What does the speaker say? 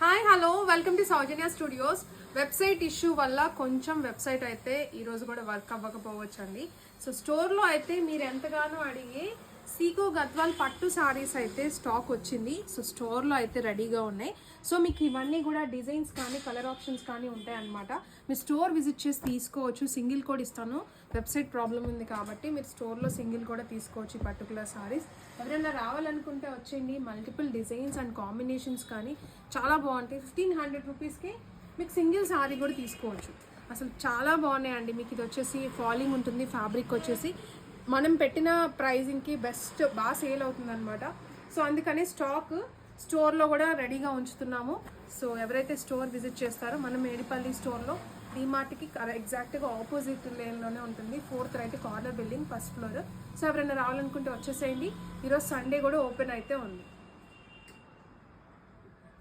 Hi hello welcome to Soujanya studios. Website issue వల్ల కొంచెం website అయితే ఈరోజు కూడా వర్క్ అవ్వకపోవచ్చు అండి. సో స్టోర్లో అయితే మీరు ఎంతగానో అడిగి సీకో గద్వాల్ పట్టు సారీస్ అయితే స్టాక్ వచ్చింది. సో స్టోర్లో అయితే రెడీగా ఉన్నాయి. సో మీకు ఇవన్నీ కూడా డిజైన్స్ కానీ కలర్ ఆప్షన్స్ కానీ ఉంటాయి అన్నమాట. మీరు స్టోర్ విజిట్ చేసి తీసుకోవచ్చు. సింగిల్ కోడ్ ఇస్తాను, వెబ్సైట్ ప్రాబ్లం ఉంది కాబట్టి మీరు స్టోర్లో సింగిల్ కూడా తీసుకోవచ్చు. ఈ పర్టికులర్ సారీస్ ఎవరైనా రావాలనుకుంటే వచ్చేయండి. మల్టిపుల్ డిజైన్స్ అండ్ కాంబినేషన్స్ కానీ చాలా బాగుంటాయి. 1500 రూపీస్కి మీకు సింగిల్ సారీ కూడా తీసుకోవచ్చు. అసలు చాలా బాగున్నాయండి. మీకు ఇది వచ్చేసి ఫాలింగ్ ఉంటుంది, ఫ్యాబ్రిక్ వచ్చేసి మనం పెట్టిన ప్రైజింగ్కి బెస్ట్ బాగా సేల్ అవుతుంది అనమాట. సో అందుకని స్టోర్లో కూడా రెడీగా ఉంచుతున్నాము. సో ఎవరైతే స్టోర్ విజిట్ చేస్తారో మనం మేడిపల్లి స్టోర్లో డీమార్ట్కి ఎగ్జాక్ట్గా ఆపోజిట్ లేన్లోనే ఉంటుంది. 4th right corner building, 1st floor. So ఎవరైనా రావాలనుకుంటే వచ్చేసేయండి. ఈరోజు సండే కూడా ఓపెన్ అయితే ఉంది.